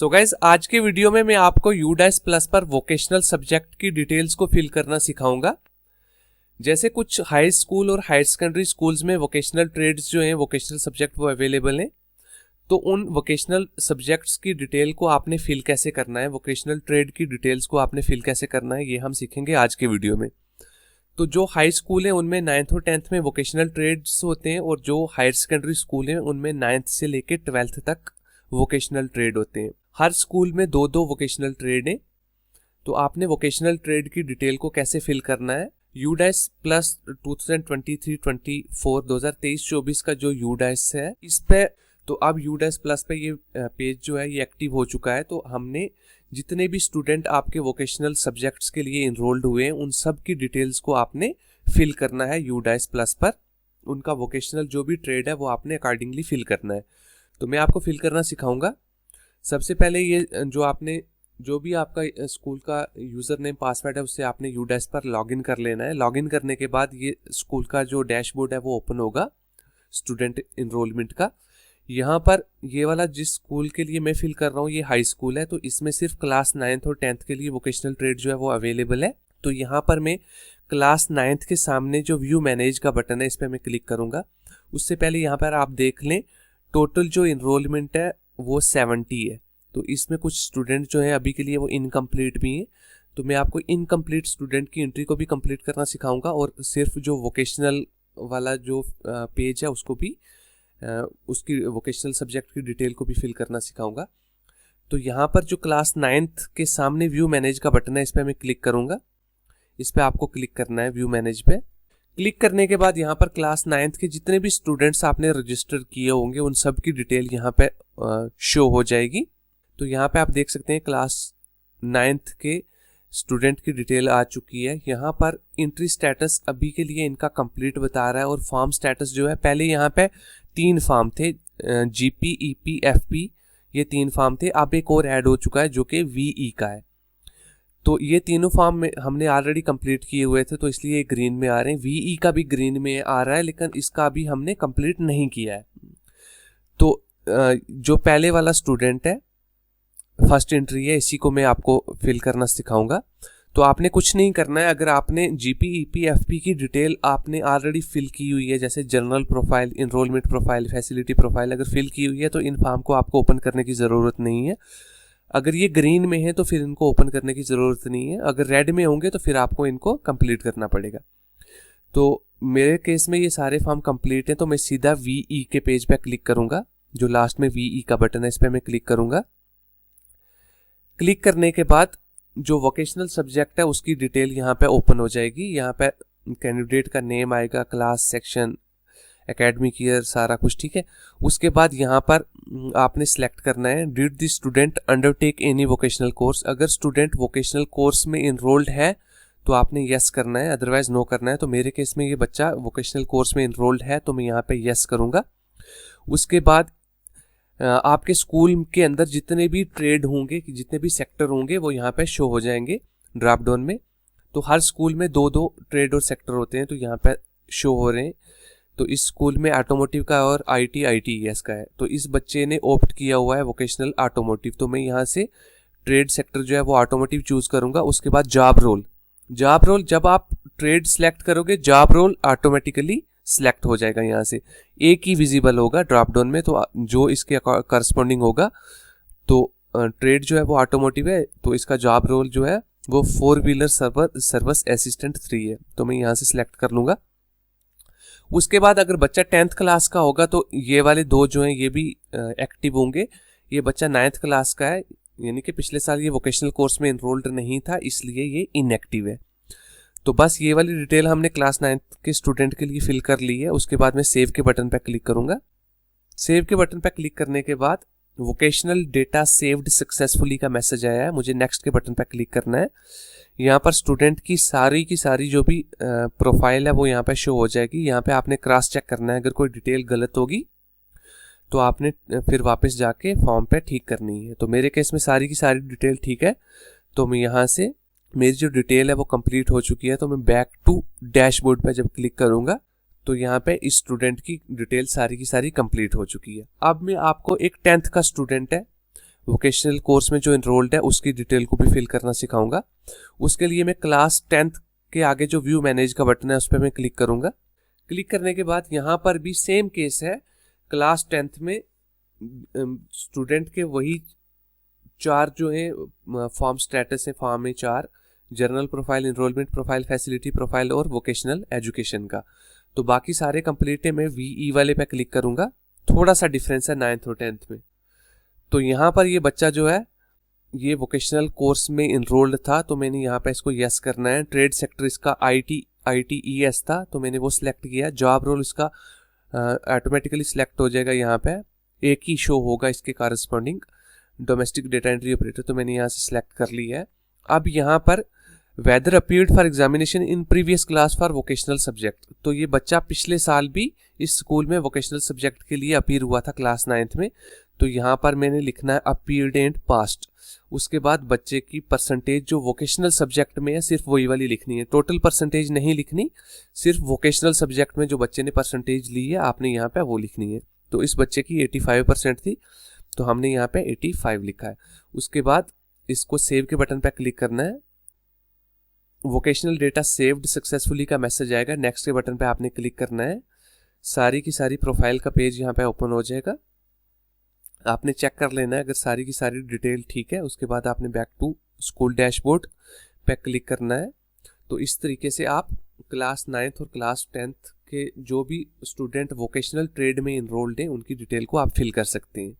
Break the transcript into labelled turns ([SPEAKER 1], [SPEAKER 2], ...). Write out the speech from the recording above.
[SPEAKER 1] So guys आज के video में मैं आपको यूडाइस प्लस पर वोकेशनल सब्जेक्ट की डिटेल्स को फिल करना सिखाऊंगा। जैसे कुछ हाई स्कूल और हायर सेकेंडरी स्कूल्स में वोकेशनल ट्रेड्स जो हैं वोकेशनल सब्जेक्ट वो अवेलेबल हैं, तो उन वोकेशनल सब्जेक्ट्स की डिटेल को आपने फिल कैसे करना है, वोकेशनल ट्रेड की डिटेल्स को आपने फिल कैसे करना है, ये हम सीखेंगे आज के वीडियो में। तो जो हाई स्कूल है उनमें 9th और 10th में वोकेशनल ट्रेड्स होते हैं, और जो हायर सेकेंडरी स्कूल है उनमें 9th से लेकर 12th तक वोकेशनल ट्रेड होते हैं। हर स्कूल में दो दो वोकेशनल ट्रेड हैं। तो आपने वोकेशनल ट्रेड की डिटेल को कैसे फिल करना है, यूडाइस प्लस 2023-24 2023-24 का जो यूडाइस है इस पे, तो अब यूडाइस प्लस पे ये पेज जो है ये एक्टिव हो चुका है। तो हमने जितने भी स्टूडेंट आपके वोकेशनल सब्जेक्ट्स के लिए इनरोल्ड हुए हैं उन सब की डिटेल्स को आपने फिल करना है यूडाइस प्लस पर। उनका वोकेशनल जो भी ट्रेड है वो आपने अकॉर्डिंगली फिल करना है। तो मैं आपको फिल करना सिखाऊंगा। सबसे पहले ये जो भी आपका स्कूल का यूज़र नेम पासवर्ड है उससे आपने यूडाइस पर लॉगिन कर लेना है। लॉगिन करने के बाद ये स्कूल का जो डैशबोर्ड है वो ओपन होगा स्टूडेंट इनरोलमेंट का। यहाँ पर ये वाला जिस स्कूल के लिए मैं फिल कर रहा हूँ ये हाई स्कूल है, तो इसमें सिर्फ क्लास 9th और 10th के लिए वोकेशनल ट्रेड जो है वो अवेलेबल है। तो यहाँ पर मैं क्लास 9th के सामने जो व्यू मैनेज का बटन है इस पर मैं क्लिक करूँगा। उससे पहले यहाँ पर आप देख लें टोटल जो इनरोलमेंट है वो 70 है। तो इसमें कुछ स्टूडेंट जो है अभी के लिए वो इनकम्प्लीट भी हैं। तो मैं आपको इनकम्प्लीट स्टूडेंट की एंट्री को भी कंप्लीट करना सिखाऊंगा, और सिर्फ जो वोकेशनल वाला जो पेज है उसको भी उसकी वोकेशनल सब्जेक्ट की डिटेल को भी फिल करना सिखाऊंगा। तो यहाँ पर जो क्लास 9th के सामने व्यू मैनेज का बटन है इस पर मैं क्लिक करूँगा। इस पर आपको क्लिक करना है व्यू मैनेज पे। क्लिक करने के बाद यहाँ पर क्लास 9th के जितने भी स्टूडेंट्स आपने रजिस्टर किए होंगे उन सब की डिटेल यहाँ पे शो हो जाएगी। तो यहाँ पे आप देख सकते हैं क्लास 9th के स्टूडेंट की डिटेल आ चुकी है। यहाँ पर एंट्री स्टेटस अभी के लिए इनका कंप्लीट बता रहा है, और फॉर्म स्टेटस जो है पहले यहाँ पे 3 फॉर्म थे, जीपी, ईपी, एफपी, ये 3 फॉर्म थे। अब एक और ऐड हो चुका है जो कि वीई का है। तो ये तीनों फॉर्म में हमने ऑलरेडी कंप्लीट किए हुए थे, तो इसलिए ग्रीन में आ रहे हैं। वीई का भी ग्रीन में आ रहा है, लेकिन इसका अभी हमने कंप्लीट नहीं किया है। तो जो पहले वाला स्टूडेंट है फर्स्ट एंट्री है इसी को मैं आपको फिल करना सिखाऊंगा। तो आपने कुछ नहीं करना है। अगर आपने जीपी, ईपी, एफपी की डिटेल आपने ऑलरेडी फिल की हुई है, जैसे general profile, enrolment profile, facility profile अगर फिल की हुई है तो इन फॉर्म को आपको ओपन करने की ज़रूरत नहीं है। अगर ये ग्रीन में है तो फिर इनको ओपन करने की ज़रूरत नहीं है। अगर रेड में होंगे तो फिर आपको इनको कंप्लीट करना पड़ेगा। तो मेरे केस में ये सारे फॉर्म कंप्लीट हैं, तो मैं सीधा वीई के पेज पे क्लिक करूँगा। जो लास्ट में वीई का बटन है इस पर मैं क्लिक करूँगा। क्लिक करने के बाद जो वोकेशनल सब्जेक्ट है उसकी डिटेल यहाँ पे ओपन हो जाएगी। यहाँ पे कैंडिडेट का नेम आएगा, क्लास, सेक्शन, एकेडमिक ईयर, सारा कुछ ठीक है। उसके बाद यहाँ पर आपने सेलेक्ट करना है did the student undertake any vocational course. अगर स्टूडेंट वोकेशनल कोर्स में इनरोल्ड है तो आपने यस करना है, अदरवाइज नो करना है। तो मेरे केस में ये बच्चा वोकेशनल कोर्स में इनरोल्ड है तो मैं यहाँ पे यस करूँगा। उसके बाद आपके स्कूल के अंदर जितने भी ट्रेड होंगे, जितने भी सेक्टर होंगे वो यहाँ पे शो हो जाएंगे ड्रॉप डाउन में। तो हर स्कूल में 2-2 ट्रेड और सेक्टर होते हैं, तो यहाँ पे शो हो रहे हैं। तो इस स्कूल में ऑटोमोटिव का और आईटी, आईटीईएस का है। तो इस बच्चे ने ऑप्ट किया हुआ है वोकेशनल ऑटोमोटिव, तो मैं यहाँ से ट्रेड सेक्टर जो है वो ऑटोमोटिव चूज करूँगा। उसके बाद जॉब रोल जब आप ट्रेड सेलेक्ट करोगे जॉब रोल ऑटोमेटिकली सिलेक्ट हो जाएगा। यहाँ से एक ही विजिबल होगा ड्रॉप डाउन में, तो जो इसके करस्पॉन्डिंग होगा। तो ट्रेड जो है वो ऑटोमोटिव है, तो इसका जॉब रोल जो है वो 4 व्हीलर सर्विस असिस्टेंट 3 है, तो मैं यहाँ से सिलेक्ट कर लूँगा। उसके बाद अगर बच्चा 10th क्लास का होगा तो ये वाले 2 जो हैं ये भी एक्टिव होंगे। ये बच्चा 9th क्लास का है, यानी कि पिछले साल ये वोकेशनल कोर्स में इनरोल्ड नहीं था, इसलिए ये इनएक्टिव है। तो बस ये वाली डिटेल हमने क्लास 9th के स्टूडेंट के लिए फिल कर ली है। उसके बाद मैं सेव के बटन पर क्लिक करूँगा। सेव के बटन पर क्लिक करने के बाद वोकेशनल डेटा सेव्ड सक्सेसफुली का मैसेज आया है, मुझे नेक्स्ट के बटन पर क्लिक करना है। यहाँ पर स्टूडेंट की सारी जो भी प्रोफाइल है वो यहाँ पे शो हो जाएगी। यहाँ पे आपने क्रॉस चेक करना है, अगर कोई डिटेल गलत होगी तो आपने फिर वापस जाके फॉर्म पे ठीक करनी है। तो मेरे केस में सारी की सारी डिटेल ठीक है, तो मैं यहाँ से मेरी जो डिटेल है वो कंप्लीट हो चुकी है। तो मैं बैक टू डैशबोर्ड पे जब क्लिक करूँगा तो यहाँ पे इस स्टूडेंट की डिटेल सारी की सारी कंप्लीट हो चुकी है। अब मैं आपको एक 10th का स्टूडेंट है वोकेशनल कोर्स में जो इनरोल्ड है उसकी डिटेल को भी फिल करना सिखाऊंगा। उसके लिए मैं क्लास 10th के आगे जो व्यू मैनेज का बटन है उस पर मैं क्लिक करूंगा। क्लिक करने के बाद यहाँ पर भी सेम केस है, क्लास 10th में स्टूडेंट के वही 4 जो है फॉर्म स्टेटस है, फॉर्म में 4, general profile, enrolment profile, facility profile और वोकेशनल एजुकेशन का। तो बाकी सारे कंप्लीट है, मैं VE वाले पे क्लिक करूंगा। थोड़ा सा डिफरेंस है 9th और 10th में। तो यहाँ पर ये बच्चा जो है ये वोकेशनल कोर्स में इनरोल्ड था, तो मैंने यहाँ पे इसको यस करना है। ट्रेड सेक्टर इसका ITES था, तो मैंने वो सिलेक्ट किया। जॉब रोल इसका ऑटोमेटिकली सिलेक्ट हो जाएगा, यहाँ पे एक ही शो होगा इसके कारस्पॉन्डिंग। डोमेस्टिक डेटा एंट्री ऑपरेटर तो मैंने यहाँ से सिलेक्ट कर ली है। अब यहाँ पर whether appeared for examination in previous class for vocational subject, तो ये बच्चा पिछले साल भी इस स्कूल में वोकेशनल सब्जेक्ट के लिए अपीयर हुआ था क्लास 9th में। तो यहाँ पर मैंने लिखना है अपीयर्ड एंड पास्ट। उसके बाद बच्चे की परसेंटेज जो वोकेशनल सब्जेक्ट में है सिर्फ वही वाली लिखनी है, टोटल परसेंटेज नहीं लिखनी, सिर्फ वोकेशनल सब्जेक्ट में जो बच्चे ने परसेंटेज ली है आपने यहाँ पे वो लिखनी है। तो इस बच्चे की 85% थी, तो हमने यहाँ पे 85 लिखा है। उसके बाद इसको सेव के बटन पे क्लिक करना है। वोकेशनल डेटा सेव्ड सक्सेसफुली का मैसेज आएगा। नेक्स्ट के बटन पे आपने क्लिक करना है। सारी की सारी प्रोफाइल का पेज यहाँ पे ओपन हो जाएगा। आपने चेक कर लेना है अगर सारी की सारी डिटेल ठीक है। उसके बाद आपने बैक टू स्कूल डैशबोर्ड पे क्लिक करना है। तो इस तरीके से आप क्लास 9th और क्लास 10th के जो भी स्टूडेंट वोकेशनल ट्रेड में इनरोल्ड हैं उनकी डिटेल को आप फिल कर सकते हैं।